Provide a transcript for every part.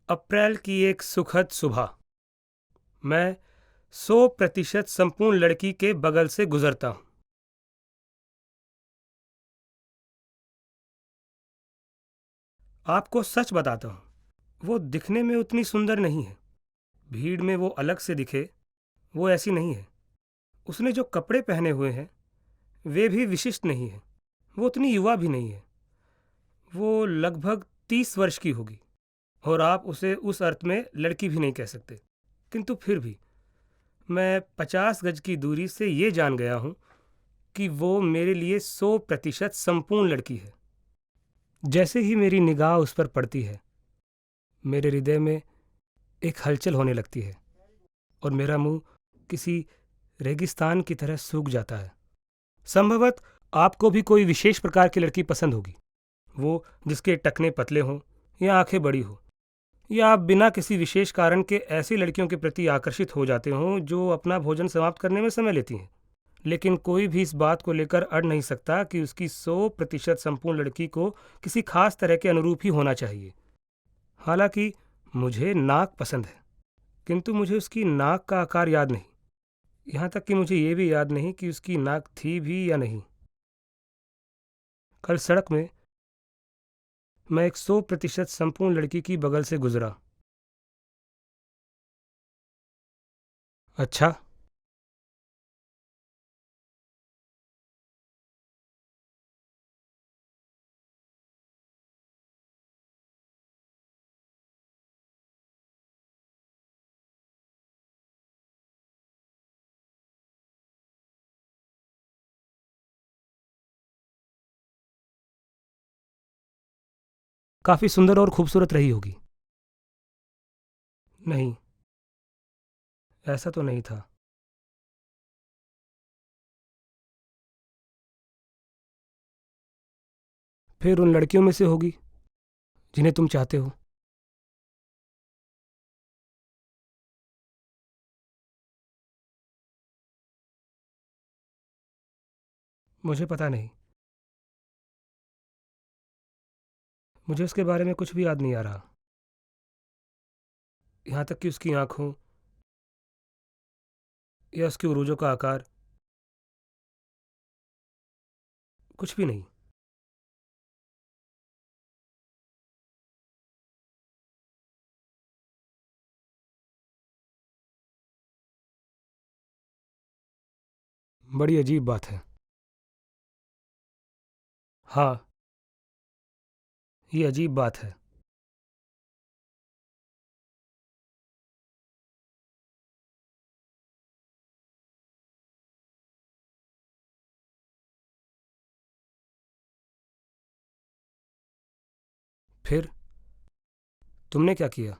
अप्रैल की एक सुखद सुबह। मैं 100% संपूर्ण लड़की के बगल से गुजरता हूँ। आपको सच बताता हूँ, वो दिखने में उतनी सुंदर नहीं है। भीड़ में वो अलग से दिखे, वो ऐसी नहीं है। उसने जो कपड़े पहने हुए हैं, वे भी विशिष्ट नहीं है। वो उतनी युवा भी नहीं है। वो लगभग 30 वर्ष की होगी और आप उसे उस अर्थ में लड़की भी नहीं कह सकते। किंतु फिर भी मैं 50 गज की दूरी से ये जान गया हूँ कि वो मेरे लिए 100% संपूर्ण लड़की है। जैसे ही मेरी निगाह उस पर पड़ती है, मेरे हृदय में एक हलचल होने लगती है और मेरा मुंह किसी रेगिस्तान की तरह सूख जाता है। संभवतः आपको भी कोई विशेष प्रकार की लड़की पसंद होगी, वो जिसके टखने पतले हों या आंखें बड़ी हो, या आप बिना किसी विशेष कारण के ऐसी लड़कियों के प्रति आकर्षित हो जाते हों जो अपना भोजन समाप्त करने में समय लेती हैं। लेकिन कोई भी इस बात को लेकर अड़ नहीं सकता कि उसकी 100% संपूर्ण लड़की को किसी खास तरह के अनुरूप ही होना चाहिए। हालांकि मुझे नाक पसंद है, किंतु मुझे उसकी नाक का आकार याद नहीं। यहाँ तक कि मुझे ये भी याद नहीं कि उसकी नाक थी भी या नहीं। कल सड़क में मैं एक 100% संपूर्ण लड़की की बगल से गुजरा। अच्छा। काफी सुंदर और खूबसूरत रही होगी। नहीं, ऐसा तो नहीं था। फिर उन लड़कियों में से होगी जिन्हें तुम चाहते हो। मुझे पता नहीं। मुझे उसके बारे में कुछ भी याद नहीं आ रहा। यहाँ तक कि उसकी आंखों या उसकी उरोजों का आकार, कुछ भी नहीं। बड़ी अजीब बात है। हाँ, ये अजीब बात है। फिर तुमने क्या किया?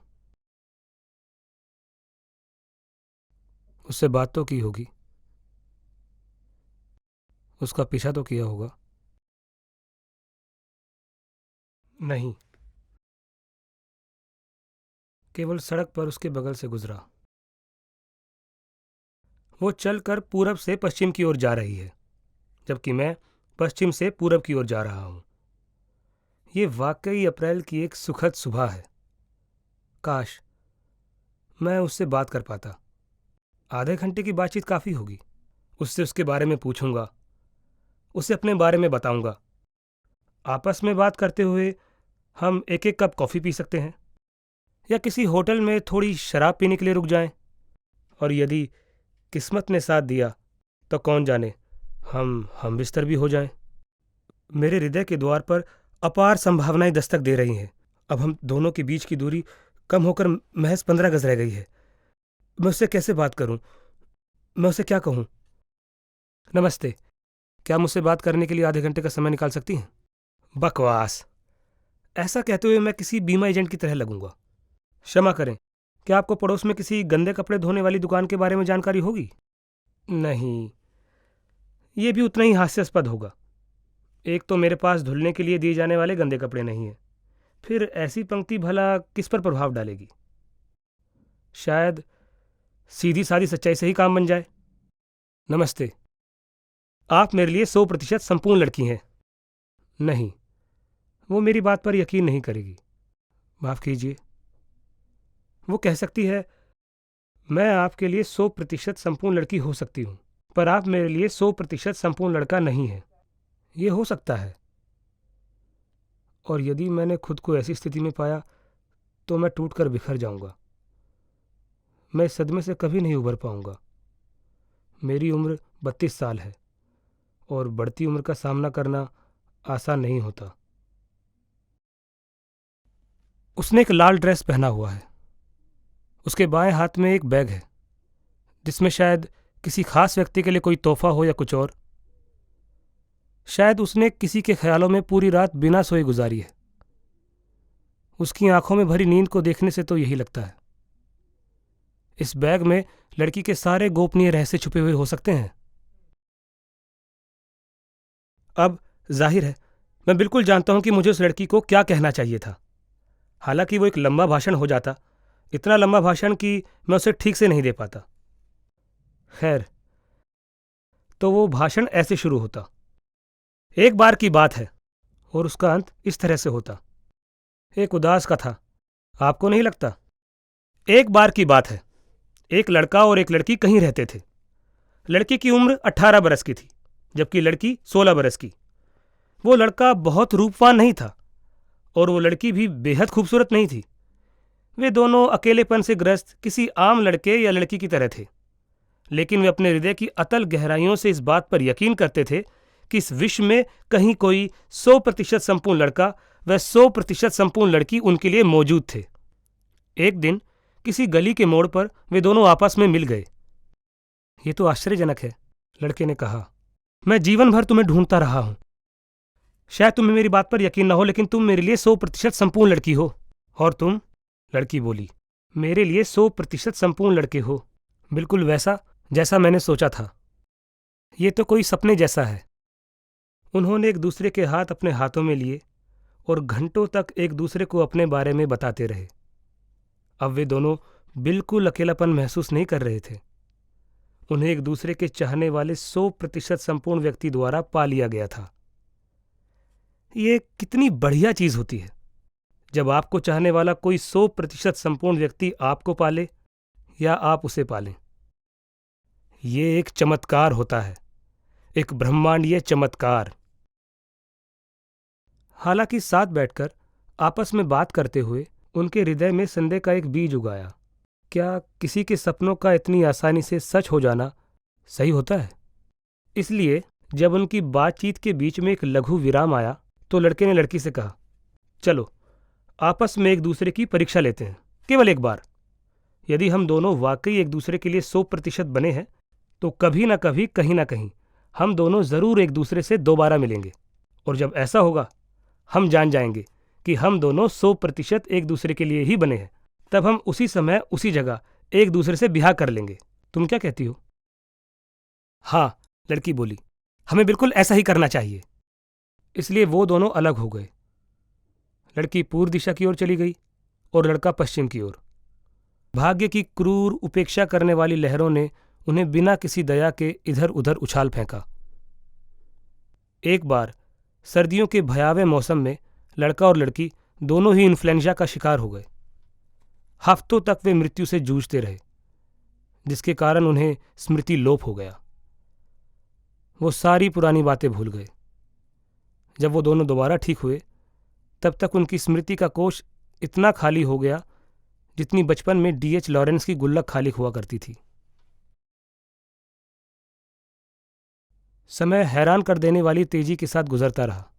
उससे बात तो की होगी, उसका पीछा तो किया होगा। नहीं, केवल सड़क पर उसके बगल से गुजरा। वो चलकर पूरब से पश्चिम की ओर जा रही है, जबकि मैं पश्चिम से पूरब की ओर जा रहा हूँ। ये वाकई अप्रैल की एक सुखद सुबह है। काश मैं उससे बात कर पाता। आधे घंटे की बातचीत काफ़ी होगी। उससे उसके बारे में पूछूंगा, उसे अपने बारे में बताऊंगा। आपस में बात करते हुए हम एक एक कप कॉफ़ी पी सकते हैं, या किसी होटल में थोड़ी शराब पीने के लिए रुक जाएं। और यदि किस्मत ने साथ दिया तो कौन जाने, हम बिस्तर भी हो जाएं। मेरे हृदय के द्वार पर अपार संभावनाएं दस्तक दे रही हैं। अब हम दोनों के बीच की दूरी कम होकर महज 15 गज रह गई है। मैं उससे कैसे बात करूं? मैं उसे क्या कहूं? नमस्ते, क्या मुझसे बात करने के लिए आधे घंटे का समय निकाल सकती हैं? बकवास। ऐसा कहते हुए मैं किसी बीमा एजेंट की तरह लगूंगा। क्षमा करें, क्या आपको पड़ोस में किसी गंदे कपड़े धोने वाली दुकान के बारे में जानकारी होगी? नहीं, ये भी उतना ही हास्यास्पद होगा। एक तो मेरे पास धुलने के लिए दिए जाने वाले गंदे कपड़े नहीं हैं, फिर ऐसी पंक्ति भला किस पर प्रभाव डालेगी? शायद सीधी सादी सच्चाई से ही काम बन जाए। नमस्ते, आप मेरे लिए 100% संपूर्ण लड़की हैं। नहीं, वो मेरी बात पर यकीन नहीं करेगी। माफ़ कीजिए। वो कह सकती है, मैं आपके लिए 100% संपूर्ण लड़की हो सकती हूँ, पर आप मेरे लिए 100% संपूर्ण लड़का नहीं है। ये हो सकता है। और यदि मैंने खुद को ऐसी स्थिति में पाया तो मैं टूट कर बिखर जाऊंगा। मैं इस सदमे से कभी नहीं उभर पाऊंगा। मेरी उम्र 32 साल है और बढ़ती उम्र का सामना करना आसान नहीं होता। उसने एक लाल ड्रेस पहना हुआ है। उसके बाएं हाथ में एक बैग है जिसमें शायद किसी खास व्यक्ति के लिए कोई तोहफा हो या कुछ और। शायद उसने किसी के ख्यालों में पूरी रात बिना सोए गुजारी है। उसकी आंखों में भरी नींद को देखने से तो यही लगता है। इस बैग में लड़की के सारे गोपनीय रहस्य छुपे हुए हो सकते हैं। अब जाहिर है, मैं बिल्कुल जानता हूं कि मुझे उस लड़की को क्या कहना चाहिए था। हालांकि वो एक लंबा भाषण हो जाता, इतना लंबा भाषण कि मैं उसे ठीक से नहीं दे पाता। खैर, तो वो भाषण ऐसे शुरू होता। एक बार की बात है, और उसका अंत इस तरह से होता। एक उदास कथा, आपको नहीं लगता? एक बार की बात है, एक लड़का और एक लड़की कहीं रहते थे। लड़के की उम्र 18 बरस की थी, जबकि लड़की 16 बरस की। वो लड़का बहुत रूपवान नहीं था और वो लड़की भी बेहद खूबसूरत नहीं थी। वे दोनों अकेलेपन से ग्रस्त किसी आम लड़के या लड़की की तरह थे, लेकिन वे अपने हृदय की अतल गहराइयों से इस बात पर यकीन करते थे कि इस विश्व में कहीं कोई 100% संपूर्ण लड़का व 100% संपूर्ण लड़की उनके लिए मौजूद थे। एक दिन किसी गली के मोड़ पर वे दोनों आपस में मिल गए। ये तो आश्चर्यजनक है, लड़के ने कहा। मैं जीवन भर तुम्हें ढूंढता रहा हूं। शायद तुम्हें मेरी बात पर यकीन न हो, लेकिन तुम मेरे लिए 100% संपूर्ण लड़की हो। और तुम? लड़की बोली, मेरे लिए 100% संपूर्ण लड़के हो, बिल्कुल वैसा जैसा मैंने सोचा था। ये तो कोई सपने जैसा है। उन्होंने एक दूसरे के हाथ अपने हाथों में लिए और घंटों तक एक दूसरे को अपने बारे में बताते रहे। अब वे दोनों बिल्कुल अकेलापन महसूस नहीं कर रहे थे। उन्हें एक दूसरे के चाहने वाले 100% संपूर्ण व्यक्ति द्वारा पा लिया गया था। ये कितनी बढ़िया चीज होती है जब आपको चाहने वाला कोई 100% संपूर्ण व्यक्ति आपको पाले या आप उसे पालें। ये एक चमत्कार होता है, एक ब्रह्मांडीय चमत्कार। हालांकि साथ बैठकर आपस में बात करते हुए उनके हृदय में संदेह का एक बीज उगाया। क्या किसी के सपनों का इतनी आसानी से सच हो जाना सही होता है? इसलिए जब उनकी बातचीत के बीच में एक लघु विराम आया तो लड़के ने लड़की से कहा, चलो आपस में एक दूसरे की परीक्षा लेते हैं, केवल एक बार। यदि हम दोनों वाकई एक दूसरे के लिए 100% बने हैं तो कभी ना कभी कहीं ना कहीं हम दोनों जरूर एक दूसरे से दोबारा मिलेंगे। और जब ऐसा होगा हम जान जाएंगे कि हम दोनों 100% एक दूसरे के लिए ही बने हैं। तब हम उसी समय उसी जगह एक दूसरे से ब्याह कर लेंगे। तुम क्या कहती हो? हाँ, लड़की बोली, हमें बिल्कुल ऐसा ही करना चाहिए। इसलिए वो दोनों अलग हो गए। लड़की पूर्व दिशा की ओर चली गई और लड़का पश्चिम की ओर। भाग्य की क्रूर उपेक्षा करने वाली लहरों ने उन्हें बिना किसी दया के इधर उधर उछाल फेंका। एक बार सर्दियों के भयावह मौसम में लड़का और लड़की दोनों ही इन्फ्लुएंजा का शिकार हो गए। हफ्तों तक वे मृत्यु से जूझते रहे, जिसके कारण उन्हें स्मृति लोप हो गया। वो सारी पुरानी बातें भूल गए। जब वो दोनों दोबारा ठीक हुए तब तक उनकी स्मृति का कोश इतना खाली हो गया जितनी बचपन में D.H. लॉरेंस की गुल्लक खाली हुआ करती थी। समय हैरान कर देने वाली तेजी के साथ गुजरता रहा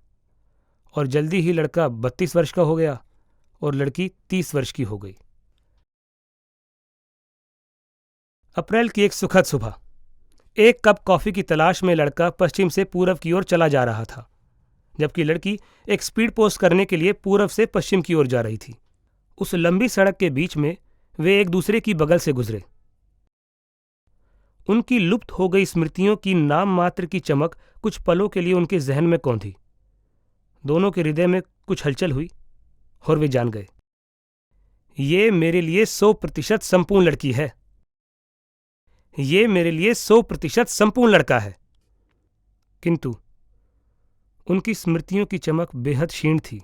और जल्दी ही लड़का 32 वर्ष का हो गया और लड़की 30 वर्ष की हो गई। अप्रैल की एक सुखद सुबह, एक कप कॉफी की तलाश में लड़का पश्चिम से पूरब की ओर चला जा रहा था, जबकि लड़की एक स्पीड पोस्ट करने के लिए पूरब से पश्चिम की ओर जा रही थी। उस लंबी सड़क के बीच में वे एक दूसरे की बगल से गुजरे। उनकी लुप्त हो गई स्मृतियों की नाम मात्र की चमक कुछ पलों के लिए उनके जहन में कौंधी। दोनों के हृदय में कुछ हलचल हुई और वे जान गए, ये मेरे लिए 100% संपूर्ण लड़की है। ये मेरे लिए 100% संपूर्ण लड़का है। किंतु उनकी स्मृतियों की चमक बेहद क्षीण थी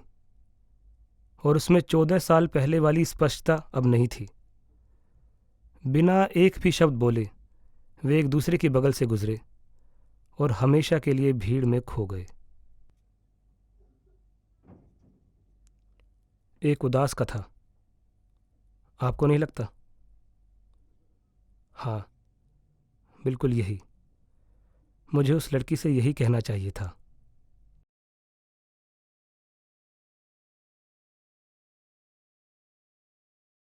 और उसमें 14 साल पहले वाली स्पष्टता अब नहीं थी। बिना एक भी शब्द बोले वे एक दूसरे की बगल से गुजरे और हमेशा के लिए भीड़ में खो गए। एक उदास कथा, आपको नहीं लगता? हाँ, बिल्कुल यही। मुझे उस लड़की से यही कहना चाहिए था।